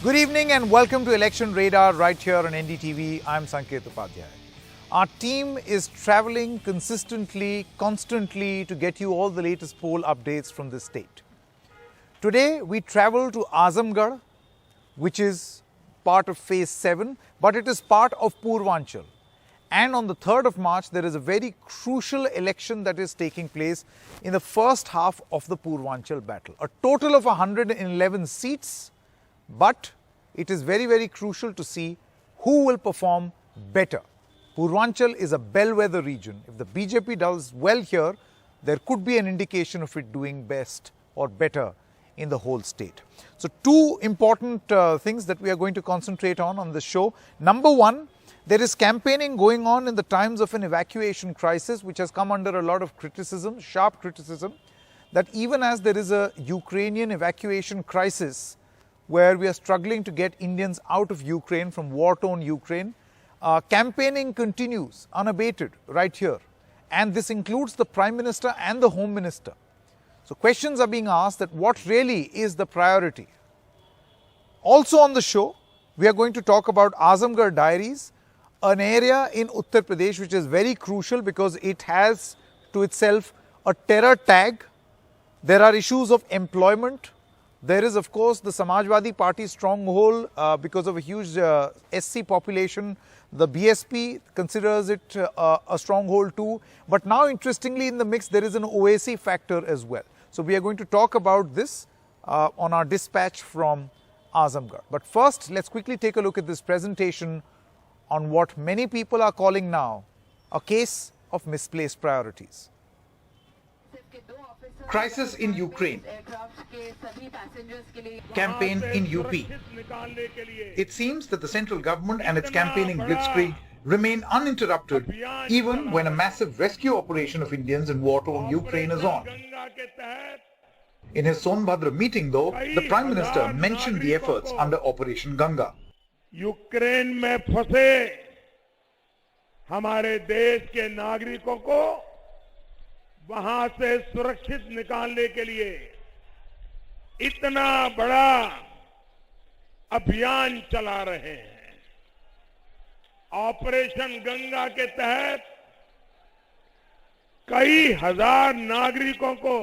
Good evening and welcome to Election Radar right here on NDTV. I'm Sanket Upadhyay. Our team is traveling consistently, constantly to get you all the latest poll updates from the state. Today we travel to Azamgarh, which is part of Phase 7, but it is part of Purvanchal. And on the 3rd of March, there is a very crucial election that is taking place in the first half of the Purvanchal battle. A total of 111 seats, but it is very, very crucial to see who will perform better. Purvanchal is a bellwether region. If the BJP does well here, there could be an indication of it doing best or better in the whole state. So two important things that we are going to concentrate on this show. Number one, there is campaigning going on in the times of an evacuation crisis, which has come under a lot of criticism, sharp criticism, that even as there is a Ukrainian evacuation crisis where we are struggling to get Indians out of Ukraine from war-torn Ukraine, campaigning continues unabated right here. And this includes the Prime Minister and the Home Minister. So questions are being asked that what really is the priority. Also on the show, we are going to talk about Azamgarh Diaries, an area in Uttar Pradesh which is very crucial because it has to itself a terror tag. There are issues of employment. There is, of course, the Samajwadi Party stronghold because of a huge SC population. The BSP considers it a stronghold too. But now, interestingly, in the mix, there is an OAC factor as well. So we are going to talk about this on our dispatch from Azamgarh. But first, let's quickly take a look at this presentation on what many people are calling now a case of misplaced priorities. Crisis in Ukraine. Campaign in UP. It seems that the central government and its campaigning blitzkrieg remain uninterrupted even when a massive rescue operation of Indians in war-torn Ukraine is on. In his Sonbhadra meeting though, the Prime Minister mentioned the efforts under Operation Ganga. Ukraine में फंसे हमारे देश के नागरिकों को वहां से सुरक्षित निकालने के लिए इतना बड़ा अभियान चला रहे हैं। ऑपरेशन गंगा के तहत कई हजार नागरिकों को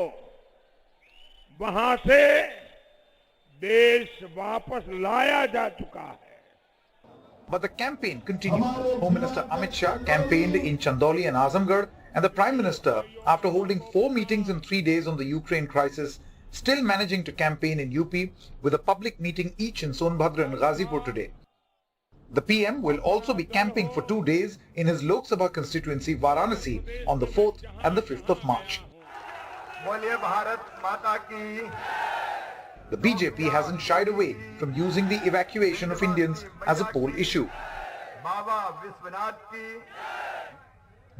वहां से देश वापस लाया जा चुका है। But the campaign continued. Home Minister Amit Shah campaigned in Chandauli and Azamgarh, and the Prime Minister, after holding 4 meetings in 3 days on the Ukraine crisis, still managing to campaign in UP with a public meeting each in Sonbhadra and Ghazipur today. The PM will also be camping for 2 days in his Lok Sabha constituency Varanasi on the 4th and the 5th of March. The BJP hasn't shied away from using the evacuation of Indians as a poll issue.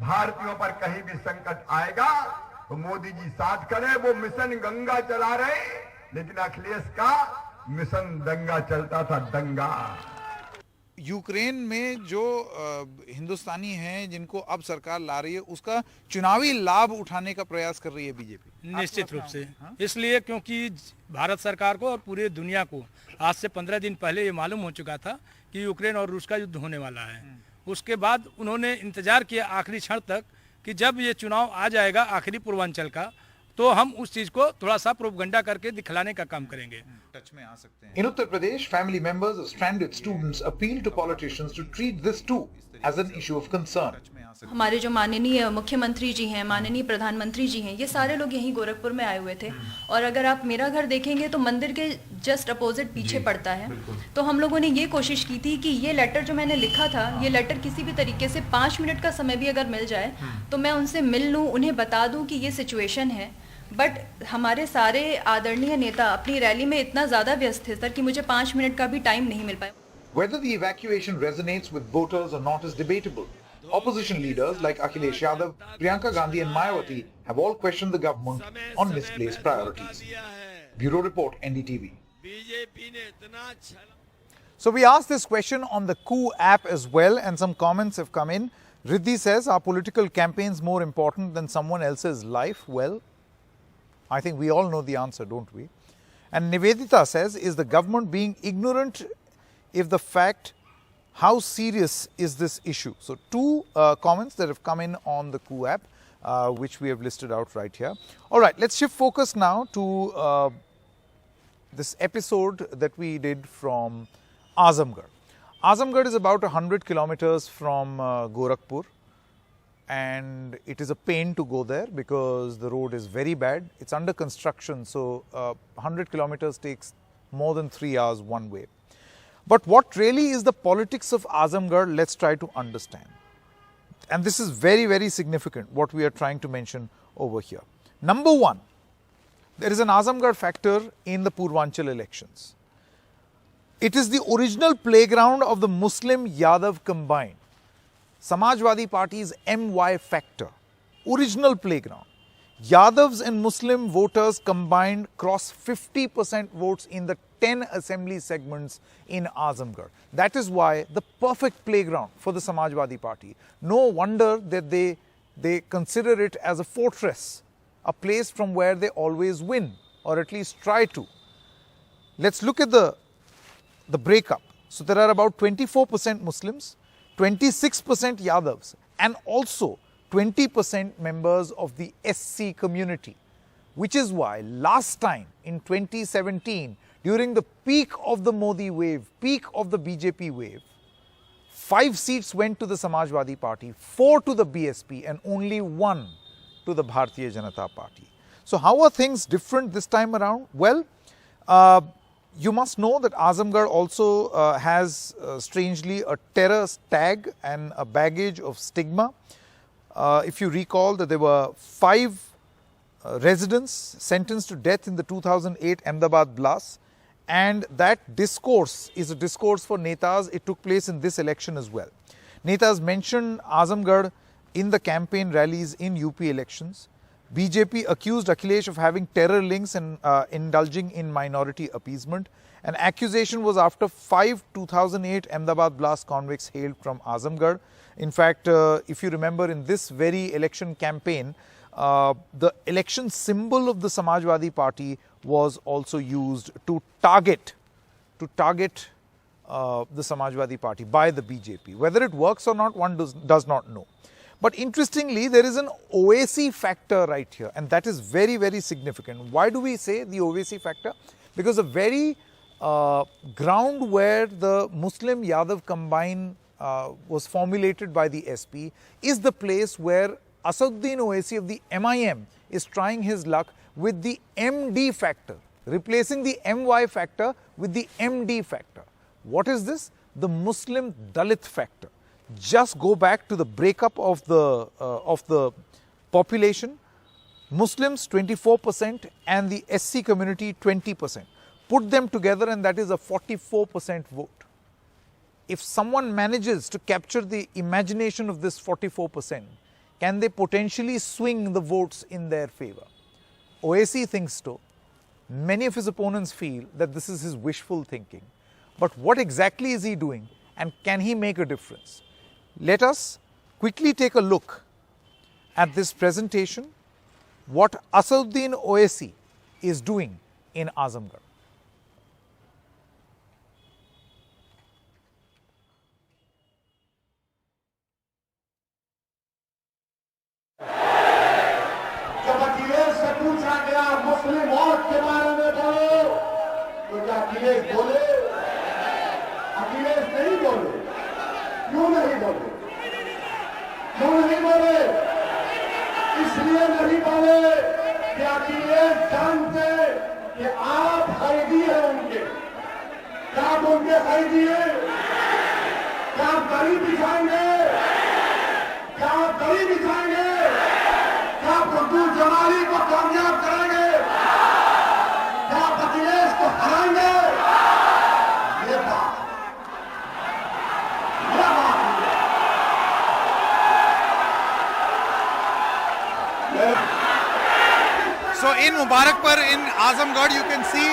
भारतीयों पर कहीं भी संकट आएगा तो मोदी जी साथ खड़े। वो मिशन गंगा चला रहे, लेकिन अखिलेश का मिशन दंगा चलता था, दंगा। यूक्रेन में जो हिंदुस्तानी हैं जिनको अब सरकार ला रही है, उसका चुनावी लाभ उठाने का प्रयास कर रही है बीजेपी। निश्चित रूप से इसलिए क्योंकि भारत सरकार को और पूरे दुनिया को आज से 15 दिन पहले ये मालूम हो चुका था कि यूक्रेन और रूस का युद्ध होने वाला है। उसके बाद उन्होंने इंतजार किया आखिरी क्षण तक कि जब ये चुनाव आ जाएगा आखिरी पूर्वांचल का, तो हम उस चीज को थोड़ा सा प्रोपगंडा करके दिखलाने का काम करेंगे। टच में आ सकते हैं। In Uttar Pradesh, family members of stranded students appeal to politicians to treat this too as an issue of concern. हमारे जो माननीय मुख्यमंत्री जी हैं, माननीय प्रधानमंत्री जी हैं, ये सारे लोग यहीं गोरखपुर में आए हुए थे। और अगर आप मेरा घर देखेंगे तो मंदिर के जस्ट अपोजिट पीछे पड़ता है। तो हम लोगों ने ये कोशिश की थी कि ये लेटर जो मैंने लिखा था, ये लेटर किसी भी तरीके से 5 मिनट का समय भी अगर मिल जाए तो मैं उनसे मिल लूँ, उन्हें बता दूँ कि ये सिचुएशन है। बट हमारे सारे आदरणीय नेता अपनी रैली में इतना ज़्यादा व्यस्त थे सर कि मुझे 5 मिनट का भी टाइम नहीं मिल पाया। Whether the evacuation resonates with voters or not is debatable. Opposition leaders like Akhilesh Yadav, Priyanka Gandhi and Mayawati have all questioned the government on misplaced priorities. Bureau Report, NDTV. So we asked this question on the Coup app as well, and some comments have come in. Riddhi says, are political campaigns more important than someone else's life? Well, I think we all know the answer, don't we? And Nivedita says, is the government being ignorant if the fact, how serious is this issue? So two comments that have come in on the coup app, which we have listed out right here. All right, let's shift focus now to this episode that we did from Azamgarh. Azamgarh is about 100 kilometers from Gorakhpur, and it is a pain to go there because the road is very bad. It's under construction, so 100 kilometers takes more than 3 hours one way. But what really is the politics of Azamgarh, let's try to understand. And this is very, very significant, what we are trying to mention over here. Number one, there is an Azamgarh factor in the Purvanchal elections. It is the original playground of the Muslim Yadav combined. Samajwadi Party's MY factor, original playground. Yadavs and Muslim voters combined cross 50% votes in the 10 assembly segments in Azamgarh. That is why the perfect playground for the Samajwadi Party. No wonder that they consider it as a fortress, a place from where they always win, or at least try to. Let's look at the breakup. So there are about 24% Muslims, 26% Yadavs, and also 20% members of the SC community, which is why last time in 2017, during the peak of the Modi wave, peak of the BJP wave, 5 seats went to the Samajwadi Party, 4 to the BSP, and only 1 to the Bharatiya Janata Party. So how are things different this time around? Well, you must know that Azamgarh also has strangely a terror tag and a baggage of stigma. If you recall that there were 5 residents sentenced to death in the 2008 Ahmedabad blast, and that discourse is a discourse for Netas. It took place in this election as well. Netas mentioned Azamgarh in the campaign rallies in UP elections. BJP accused Akhilesh of having terror links and indulging in minority appeasement. An accusation was after 5 2008 Ahmedabad blast convicts hailed from Azamgarh. In fact, if you remember, in this very election campaign, the election symbol of the Samajwadi Party was also used to target the Samajwadi Party by the BJP. Whether it works or not, one does not know. But interestingly, there is an OAC factor right here, and that is very, very significant. Why do we say the OAC factor? Because the very ground where the Muslim Yadav combine was formulated by the SP is the place where Asaduddin Owaisi of the MIM is trying his luck with the MD factor, replacing the MY factor with the MD factor. What is this? The Muslim Dalit factor. Just go back to the breakup of the population. Muslims 24% and the SC community 20%. Put them together and that is a 44% vote. If someone manages to capture the imagination of this 44%, can they potentially swing the votes in their favor? Owaisi thinks so. Many of his opponents feel that this is his wishful thinking. But what exactly is he doing, and can he make a difference? Let us quickly take a look at this presentation, what Asaduddin Owaisi is doing in Azamgarh. जब अखिलेश से पूछा गया मुस्लिम vote के बारे में बोलो, तो क्या अखिलेश बोले? अखिलेश नहीं बोले। क्यों नहीं बोले? क्यों नहीं बोले? इसलिए नहीं बोले कि अखिलेश जानते कि आप खरीदी है उनके। क्या आप उनके खरीदी है? क्या आप गरीब बिछाएंगे? क्या आप गरीब बिछाएंगे? क्या आप अब्दुल जमाली को कामयाब करेंगे? क्या आप अखिलेश को हराएंगे? ये बात So in Mubarakpur, in Azamgarh, you can see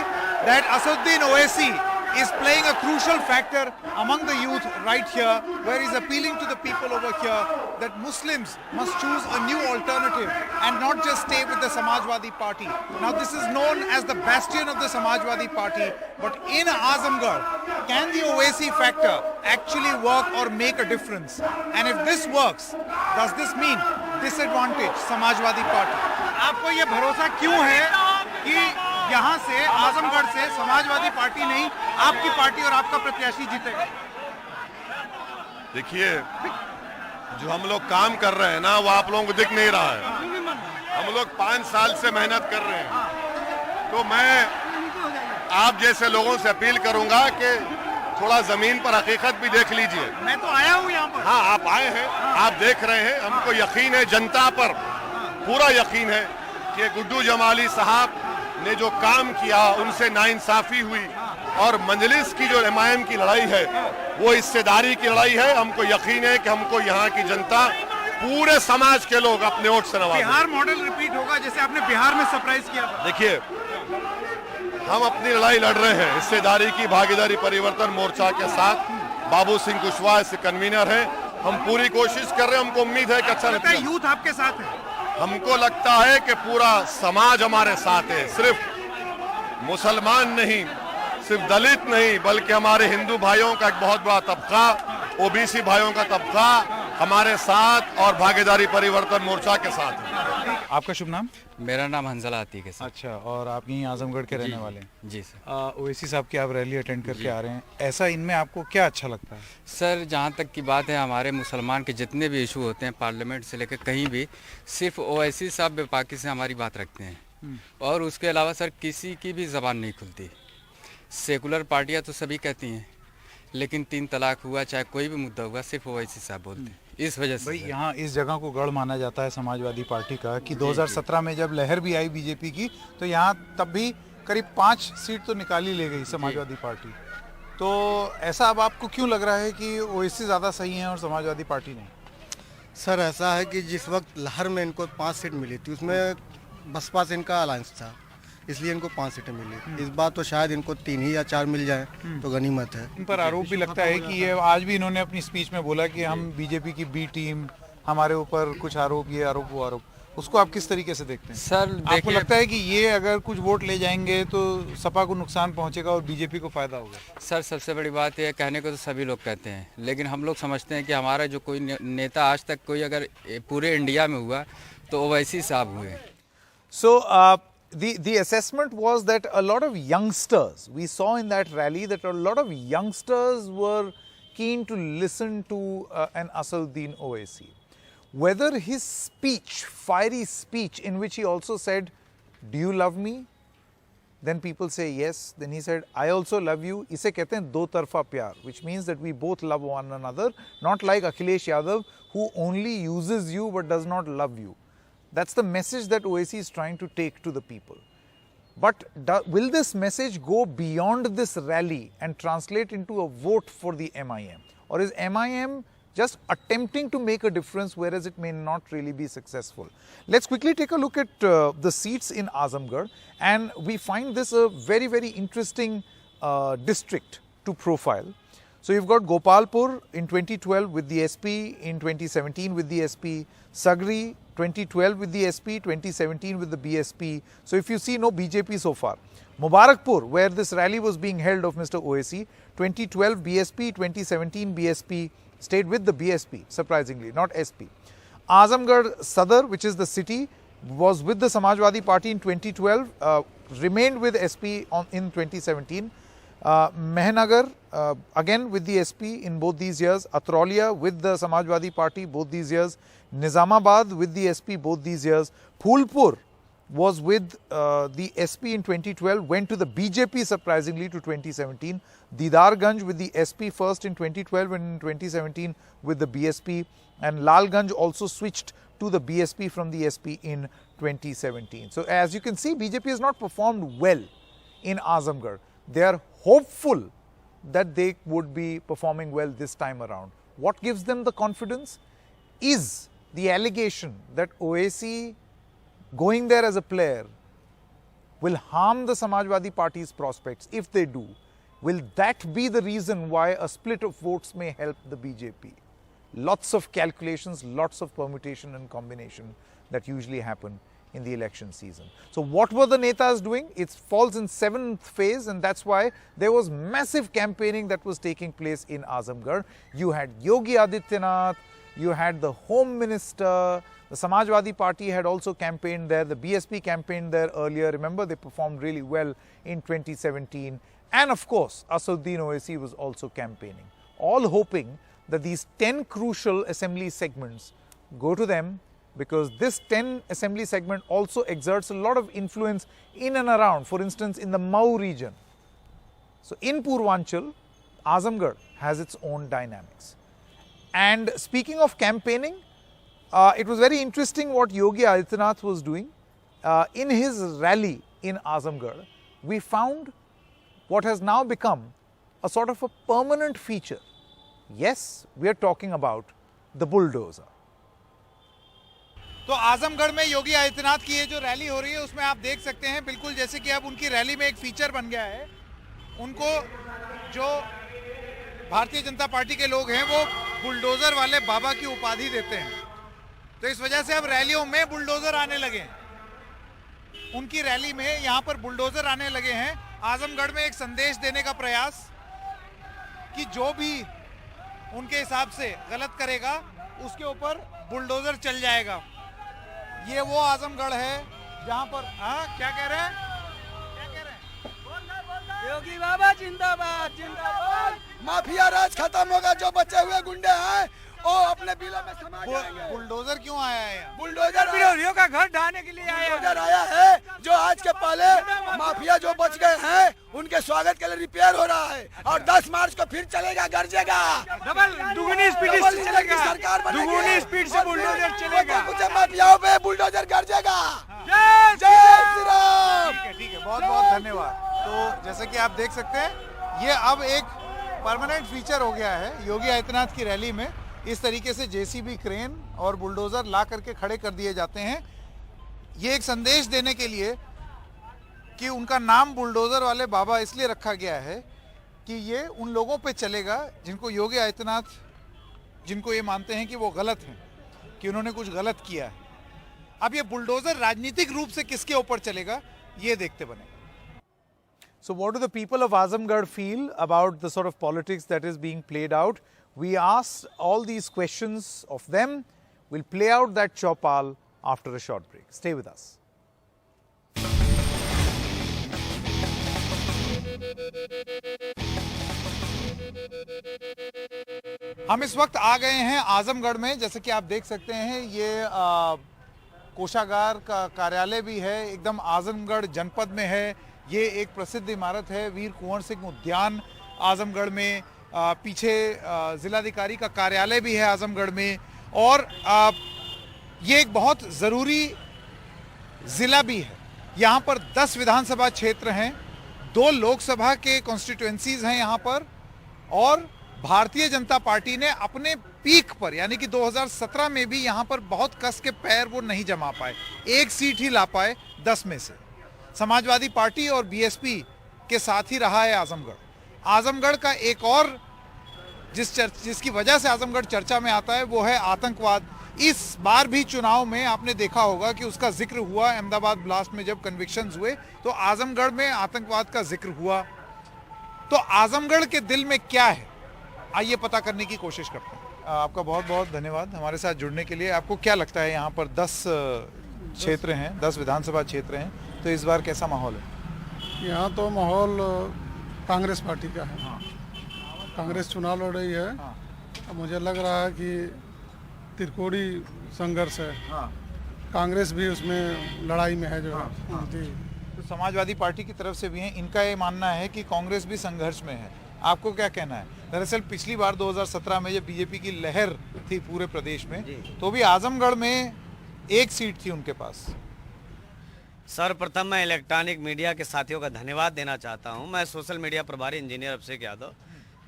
that Asaduddin Owaisi is playing a crucial factor among the youth right here, where he's appealing to the people over here that Muslims must choose a new alternative and not just stay with the Samajwadi Party. Now this is known as the bastion of the Samajwadi Party, but in Azamgarh, can the Owaisi factor actually work or make a difference? And if this works, does this mean disadvantage Samajwadi Party? आपको ये भरोसा क्यों है कि यहाँ से आजमगढ़ से Samajwadi party नहीं, आपकी पार्टी और आपका प्रत्याशी जीतेगा? देखिए, जो हम लोग काम कर रहे हैं ना, वो आप लोगों को दिख नहीं रहा है। हम लोग 5 साल से मेहनत कर रहे हैं। तो मैं आप जैसे लोगों से अपील करूंगा कि थोड़ा जमीन पर हकीकत भी देख लीजिए। मैं तो आया हूँ यहाँ पर। हाँ, आप आए हैं, आप देख रहे हैं। हमको यकीन है, जनता पर पूरा यकीन है कि गुड्डू जमाली साहब ने जो काम किया, उनसे नाइंसाफी हुई और मजलिस की जो एमआईएम की लड़ाई है, वो हिस्सेदारी की लड़ाई है। हमको यकीन है कि हमको यहाँ की जनता, पूरे समाज के लोग अपने वोट से नवाजेंगे। बिहार मॉडल रिपीट होगा जैसे आपने बिहार में सरप्राइज किया था। देखिए, हम अपनी लड़ाई लड़ रहे हैं हिस्सेदारी की, भागीदारी परिवर्तन मोर्चा के साथ। बाबू सिंह कुशवाहा इसके कन्वीनर हैं। हम पूरी कोशिश कर रहे हैं। हमको उम्मीद है कि अच्छा लगता है यूथ आपके साथ है। हमको लगता है कि पूरा समाज हमारे साथ है। सिर्फ मुसलमान नहीं, सिर्फ दलित नहीं, बल्कि हमारे हिंदू भाइयों का एक बहुत बड़ा तबका, ओबीसी भाइयों का तबका हमारे साथ और भागीदारी परिवर्तन मोर्चा के साथ है। आपका शुभ नाम? मेरा नाम हंजला आतीक है सर। अच्छा, और आप यहीं आजमगढ़ के रहने वाले हैं? जी सर। ओवैसी साहब की आप रैली अटेंड करके आ रहे हैं, ऐसा इनमें आपको क्या अच्छा लगता है? सर, जहाँ तक की बात है, हमारे मुसलमान के जितने भी इशू होते हैं पार्लियामेंट से लेकर कहीं भी, सिर्फ ओवैसी साहब बेबाकी से हमारी बात रखते हैं और उसके अलावा सर किसी की भी ज़बान नहीं खुलती। सेकुलर पार्टियाँ तो सभी कहती हैं, लेकिन 3 तलाक हुआ, चाहे कोई भी मुद्दा हुआ, सिर्फ ओवैसी साहब बोलते हैं। इस वजह से भाई यहाँ इस जगह को गढ़ माना जाता है समाजवादी पार्टी का कि 2017 में जब लहर भी आई बीजेपी की, तो यहाँ तब भी करीब 5 सीट तो निकाली ले गई समाजवादी पार्टी। तो ऐसा अब आपको क्यों लग रहा है कि ओवैसी ज़्यादा सही हैं और समाजवादी पार्टी नहीं? सर, ऐसा है कि जिस वक्त लहर में इनको 5 सीट मिली थी, उसमें बसपा से इनका अलायंस था, इसलिए इनको 5 सीटें मिली। इस बार तो शायद इनको 3 ही या 4 मिल जाए तो गनीमत है। इन पर आरोप भी लगता है कि ये आज भी इन्होंने अपनी स्पीच में बोला कि हम बीजेपी की बी टीम, हमारे ऊपर कुछ आरोप, ये आरोप वो आरोप। उसको आप किस तरीके से देखते हैं? सर, आपको लगता है कि ये अगर कुछ वोट ले जाएंगे तो सपा को नुकसान पहुंचेगा और बीजेपी को फायदा होगा? सर, सबसे बड़ी बात यह, कहने को तो सभी लोग कहते हैं, लेकिन हम लोग समझते हैं कि हमारा जो कोई नेता आज तक कोई अगर पूरे इंडिया में हुआ तो ओवैसी साहब हुए। So the assessment was that a lot of youngsters, we saw in that rally that a lot of youngsters were keen to listen to an Asaduddin Owaisi. Whether his speech, fiery speech in which he also said, "Do you love me?" Then people say yes. Then he said, "I also love you." इसे कहते हैं दो तरफा प्यार, which means that we both love one another, not like Akhilesh Yadav who only uses you but does not love you. That's the message that Owaisi is trying to take to the people. But will this message go beyond this rally and translate into a vote for the MIM? Or is MIM just attempting to make a difference, whereas it may not really be successful? Let's quickly take a look at the seats in Azamgarh, and we find this a very, very interesting district to profile. So you've got Gopalpur in 2012 with the SP, in 2017 with the SP, Sagri 2012 with the SP, 2017 with the BSP. So if you see, no BJP so far. Mubarakpur, where this rally was being held of Mr. Owaisi, 2012 BSP, 2017 BSP, stayed with the BSP, surprisingly, not SP. Azamgarh Sadar, which is the city, was with the Samajwadi Party in 2012, remained with SP in 2017. Mehnagar, again with the SP in both these years. Atraulia with the Samajwadi Party both these years. Nizamabad with the SP both these years. Phulpur was with the SP in 2012, went to the BJP surprisingly to 2017. Didarganj with the SP first in 2012 and in 2017 with the BSP. And Lalganj also switched to the BSP from the SP in 2017. So as you can see, BJP has not performed well in Azamgarh. They are hopeful that they would be performing well this time around. What gives them the confidence is the allegation that Owaisi going there as a player will harm the Samajwadi Party's prospects. If they do, Will that be the reason why a split of votes may help the BJP? Lots of calculations, lots of permutation and combination that usually happen in the election season. So what were the netas doing? It falls in 7th phase, and that's why there was massive campaigning that was taking place in Azamgarh. You had Yogi Adityanath, you had the Home Minister, the Samajwadi Party had also campaigned there, the BSP campaigned there earlier. Remember, they performed really well in 2017. And of course, Assaduddin Owaisi was also campaigning, all hoping that these 10 crucial assembly segments go to them, because this 10 assembly segment also exerts a lot of influence in and around, for instance, in the Mau region. So in Purvanchal, Azamgarh has its own dynamics. And speaking of campaigning, it was very interesting what Yogi Adityanath was doing. In his rally in Azamgarh, we found what has now become a sort of a permanent feature. Yes, we are talking about the bulldozer. तो आजमगढ़ में योगी आदित्यनाथ की ये जो rally हो रही है उसमें आप देख सकते हैं बिल्कुल जैसे कि अब उनकी रैली में एक फीचर बन गया है। उनको जो भारतीय जनता पार्टी के लोग हैं वो बुलडोजर वाले बाबा की उपाधि देते हैं, तो इस वजह से अब रैलियों में बुलडोजर आने लगे हैं। उनकी रैली में यहाँ पर बुलडोजर आने लगे हैं। आजमगढ़ में एक संदेश देने का प्रयास कि जो भी उनके हिसाब से गलत करेगा उसके ऊपर बुलडोजर चल जाएगा। ये वो आजमगढ़ है जहां पर क्या कह रहे हैं? योगी बाबा जिंदाबाद जिंदाबाद। माफिया राज खत्म होगा, जो बचे हुए गुंडे हैं वो अपने बिलों में समा जाएंगे। बुलडोजर क्यों आया है? बुलडोजर विरोधियों का घर ढाने के लिए बुलडोजर आया है, जो आज के पहले माफिया जो बच गए हैं उनके स्वागत के लिए रिपेयर हो रहा है, और 10 मार्च को फिर चलेगा, गरजेगा, डबल दुगुनी स्पीड से चलेगा, सरकार बनेगी, दुगुनी स्पीड से बुलडोजर चलेगा, मुझे माफियाओं पे बुलडोजर गरजेगा। जय श्री राम। ठीक है, बहुत बहुत धन्यवाद। तो जैसे कि आप देख सकते हैं ये अब एक परमानेंट फीचर हो गया है योगी आदित्यनाथ की रैली में। इस तरीके से जेसीबी क्रेन और बुलडोजर ला करके खड़े कर दिए जाते हैं, ये एक संदेश देने के लिए कि उनका नाम बुलडोजर वाले बाबा इसलिए रखा गया है कि ये उन लोगों पे चलेगा जिनको योगी आदित्यनाथ, जिनको ये मानते हैं कि वो गलत हैं, कि उन्होंने कुछ गलत किया है। अब ये बुलडोजर राजनीतिक रूप से किसके ऊपर चलेगा ये देखते बनेगा। So what do the people of Azamgarh feel about the sort of politics that is being played out? We asked all these questions of them. We'll play out that chopal after a short break. Stay with us. हम इस वक्त आ गए हैं आजमगढ़ में। जैसे कि आप देख सकते हैं ये कोषागार का कार्यालय भी है, एकदम आजमगढ़ जनपद में है। ये एक प्रसिद्ध इमारत है, वीर कुंवर सिंह उद्यान आजमगढ़ में। पीछे जिलाधिकारी का कार्यालय भी है आजमगढ़ में, और ये एक बहुत ज़रूरी ज़िला भी है। यहाँ पर 10 विधानसभा क्षेत्र हैं, 2 लोकसभा के कॉन्स्टिट्यूएंसीज हैं यहाँ पर, और भारतीय जनता पार्टी ने अपने पीक पर यानी कि 2017 में भी यहाँ पर बहुत कस के पैर वो नहीं जमा पाए, 1 सीट ही ला पाए 10 में से। समाजवादी पार्टी और बीएसपी के साथ ही रहा है आजमगढ़। आजमगढ़ का एक और जिसकी वजह से आजमगढ़ चर्चा में आता है वो है आतंकवाद। इस बार भी चुनाव में आपने देखा होगा कि उसका जिक्र हुआ, अहमदाबाद ब्लास्ट में जब कन्विक्शंस हुए तो आजमगढ़ में आतंकवाद का जिक्र हुआ। तो आजमगढ़ के दिल में क्या है, आइए पता करने की कोशिश करते हैं। आपका बहुत बहुत धन्यवाद हमारे साथ जुड़ने के लिए। आपको क्या लगता है, यहाँ पर 10 क्षेत्र हैं, 10 विधानसभा क्षेत्र हैं, तो इस बार कैसा माहौल है? यहाँ तो माहौल कांग्रेस पार्टी का है। कांग्रेस चुनाव लड़ रही है। अब मुझे लग रहा है कि त्रिकोणी संघर्ष है। कांग्रेस भी उसमें लड़ाई में है जो है। जी, तो समाजवादी पार्टी की तरफ से भी हैं, इनका ये मानना है कि कांग्रेस भी संघर्ष में है। आपको क्या कहना है? दरअसल पिछली बार 2017 में जब बीजेपी की लहर थी पूरे प्रदेश में, तो भी आजमगढ़ में 1 सीट थी उनके पास। सर्वप्रथम मैं इलेक्ट्रॉनिक मीडिया के साथियों का धन्यवाद देना चाहता हूं। मैं सोशल मीडिया प्रभारी इंजीनियर अभिषेक यादव।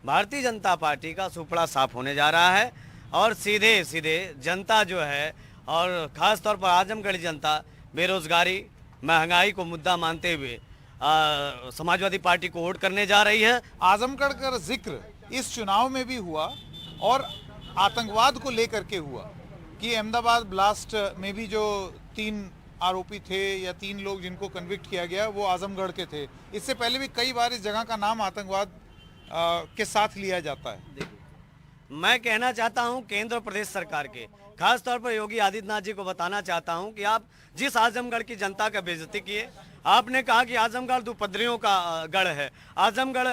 भारतीय जनता पार्टी का सुपड़ा साफ होने जा रहा है, और सीधे सीधे जनता जो है, और ख़ास तौर पर आजमगढ़ जनता बेरोजगारी, महंगाई को मुद्दा मानते हुए समाजवादी पार्टी को वोट करने जा रही है। आजमगढ़ का जिक्र इस चुनाव में भी हुआ और आतंकवाद को लेकर के हुआ कि अहमदाबाद ब्लास्ट में भी जो 3 आरोपी थे या 3 लोग जिनको कन्विक्ट किया गया वो आजमगढ़ के थे। इससे पहले भी कई बार इस जगह का नाम आतंकवाद के साथ लिया जाता है। मैं कहना चाहता हूं केंद्र और प्रदेश सरकार के, खास तौर पर योगी आदित्यनाथ जी को बताना चाहता हूं कि आप जिस आजमगढ़ की जनता का बेइज्जती किए, आपने कहा कि आजमगढ़ दुपद्रियों का गढ़ है, आजमगढ़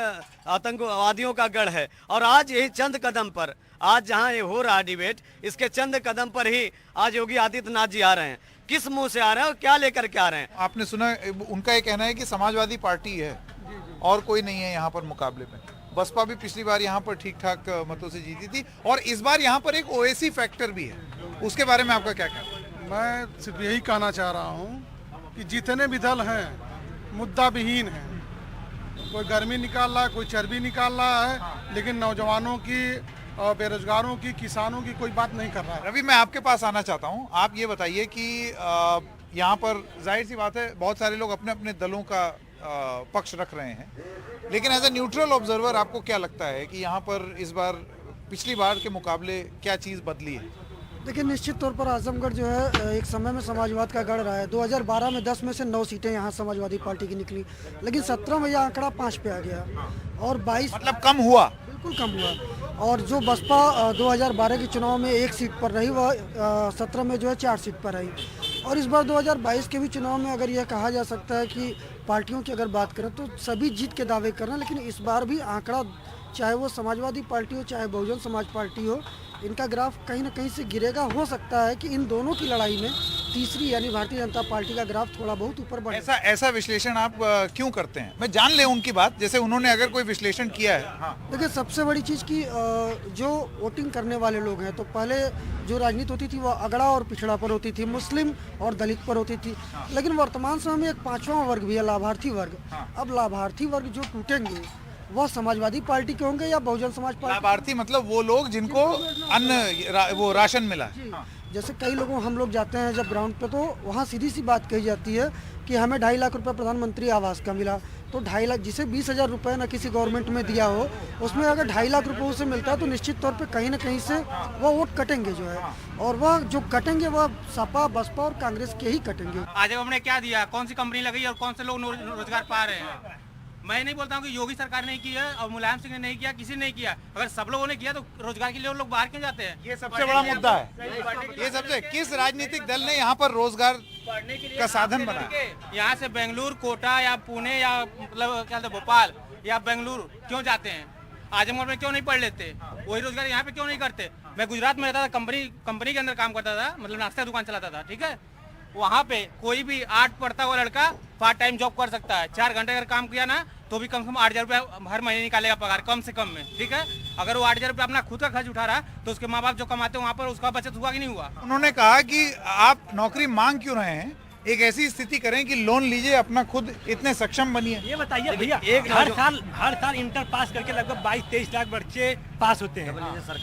आतंकवादियों का गढ़ है, और आज यही चंद कदम पर, आज जहां ये हो रहा डिबेट, इसके चंद कदम पर ही आज योगी आदित्यनाथ जी आ रहे हैं। किस मुंह से आ रहे हैं और क्या लेकर के आ रहे हैं? आपने सुना, उनका ये कहना है कि समाजवादी पार्टी है और कोई नहीं है यहाँ पर मुकाबले में। बसपा भी पिछली बार यहाँ पर ठीक ठाक मतों से जीती थी और इस बार यहाँ पर एक ओएसी फैक्टर भी है, उसके बारे में आपका क्या कहना है? मैं सिर्फ यही कहना चाह रहा हूँ कि जितने भी दल हैं मुद्दा विहीन है। कोई गर्मी निकाल रहा है, कोई चर्बी निकाल रहा है, लेकिन नौजवानों की, बेरोजगारों की, किसानों की कोई बात नहीं कर रहा है। रवि, मैं आपके पास आना चाहता हूँ। आप ये बताइए कि यहाँ पर जाहिर सी बात है बहुत सारे लोग अपने अपने दलों का पक्ष रख रहे हैं, लेकिन एज ए न्यूट्रल ऑब्जर्वर आपको क्या लगता है कि यहाँ पर इस बार पिछली बार के मुकाबले क्या चीज़ बदली है? देखिए, निश्चित तौर पर आजमगढ़ जो है एक समय में समाजवाद का गढ़ रहा है। 2012 में 10 में से 9 सीटें यहाँ समाजवादी पार्टी की निकली, लेकिन 17 में यह आंकड़ा 5 पे आ गया और 22 मतलब कम हुआ, बिल्कुल कम हुआ। और जो बसपा 2012 के चुनाव में 1 सीट पर रही, वह 17 में जो है 4 सीट पर रही। और इस बार 2022 के भी चुनाव में अगर यह कहा जा सकता है कि पार्टियों की अगर बात करें तो सभी जीत के दावे कर रहे हैं, लेकिन इस बार भी आंकड़ा, चाहे वो समाजवादी पार्टी हो चाहे बहुजन समाज पार्टी हो, इनका ग्राफ कहीं ना कहीं से गिरेगा। हो सकता है कि इन दोनों की लड़ाई में तीसरी यानी भारतीय जनता पार्टी का ग्राफ थोड़ा बहुत ऊपर बढ़े। ऐसा विश्लेषण आप क्यों करते हैं? मैं जान ले उनकी बात, जैसे उन्होंने अगर कोई विश्लेषण किया है। हाँ। देखिए, सबसे बड़ी चीज़ की जो वोटिंग करने वाले लोग हैं, तो पहले जो राजनीति होती थी वह अगड़ा और पिछड़ा पर होती थी, मुस्लिम और दलित पर होती थी। लेकिन वर्तमान समय में एक 5वां वर्ग भी है, लाभार्थी वर्ग। अब लाभार्थी वर्ग जो टूटेंगे वह समाजवादी पार्टी के होंगे या बहुजन समाज पार्टी? लाभार्थी मतलब वो लोग जिनको अन्न वो राशन मिला है। जैसे कई लोगों, हम लोग जाते हैं जब ग्राउंड पे, तो वहाँ सीधी सी बात कही जाती है कि हमें 2.5 लाख रुपए प्रधानमंत्री आवास का मिला। तो 2.5 लाख, जिसे 20,000 रुपये ना किसी गवर्नमेंट में दिया हो, उसमें अगर 2.5 लाख रुपये उसे मिलता है तो निश्चित तौर पे कहीं ना कहीं से वह वोट कटेंगे जो है, और वह जो कटेंगे वह सपा, बसपा और कांग्रेस के ही कटेंगे। आज हमने क्या दिया, कौन सी कंपनी लगी और कौन से लोग रोजगार पा रहे हैं? मैं नहीं बोलता हूँ कि योगी सरकार ने किया और मुलायम सिंह ने नहीं किया, किसी ने नहीं किया। अगर सब लोगों ने किया तो रोजगार के लिए लोग बाहर क्यों जाते हैं? ये सबसे बड़ा मुद्दा है। ये सबसे, किस राजनीतिक दल ने यहाँ पर रोजगार का साधन बनाया? यहाँ से बेंगलुरु, कोटा या पुणे या मतलब क्या भोपाल या बेंगलुरु क्यों जाते हैं? आजमगढ़ में क्यों नहीं पढ़ लेते? वही रोजगार यहाँ पे क्यों नहीं करते? मैं गुजरात में रहता था, कंपनी के अंदर काम करता था, मतलब नाश्ता दुकान चलाता था, ठीक है। वहाँ पे कोई भी 8 पढ़ता हुआ लड़का पार्ट टाइम जॉब कर सकता है। 4 घंटे अगर काम किया ना तो भी कम से कम 8,000 रुपया हर महीने निकालेगा पगार, कम से कम में, ठीक है। अगर वो 8,000 रुपया अपना खुद का खर्च उठा रहा तो उसके माँ बाप जो कमाते हैं वहाँ पर उसका बचत हुआ कि नहीं हुआ? उन्होंने कहा कि आप नौकरी मांग क्यों रहे हैं, एक ऐसी स्थिति करें कि लोन लीजिए, अपना खुद इतने सक्षम बनिए। ये बताइए भैया, हर साल इंटर पास करके लगभग 22-23 लाख बच्चे पास होते हैं।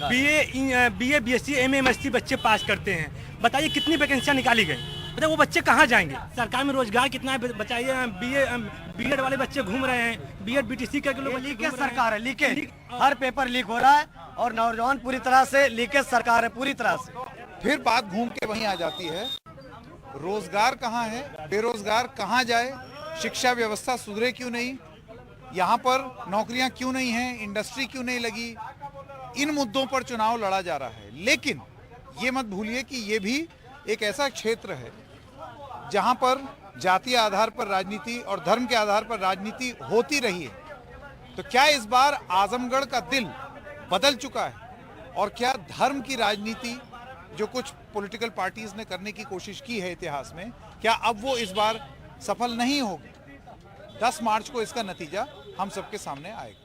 बीए, बीएससी, एमए, एमएससी बच्चे पास करते हैं। बताइए कितनी वैकेंसियां निकाली गई? बताइए वो बच्चे कहाँ जाएंगे? सरकार में रोजगार कितना है बताइए? बीएड वाले बच्चे घूम रहे हैं, बीएड बीटीसी करके लोग। लीकेज सरकार है, लीकेज, हर पेपर लीक हो रहा है और नौजवान पूरी तरह से लीकेज सरकार है, पूरी तरह से। फिर बात घूम के वहीं आ जाती है, रोजगार कहाँ है, बेरोजगार कहाँ जाए, शिक्षा व्यवस्था सुधरे क्यों नहीं, यहाँ पर नौकरियां क्यों नहीं हैं, इंडस्ट्री क्यों नहीं लगी। इन मुद्दों पर चुनाव लड़ा जा रहा है, लेकिन ये मत भूलिए कि ये भी एक ऐसा क्षेत्र है जहां पर जातीय आधार पर राजनीति और धर्म के आधार पर राजनीति होती रही है। तो क्या इस बार आजमगढ़ का दिल बदल चुका है और क्या धर्म की राजनीति जो कुछ पॉलिटिकल पार्टीज ने करने की कोशिश की है इतिहास में, क्या अब वो इस बार सफल नहीं होगी? 10 मार्च को इसका नतीजा हम सबके सामने आएगा।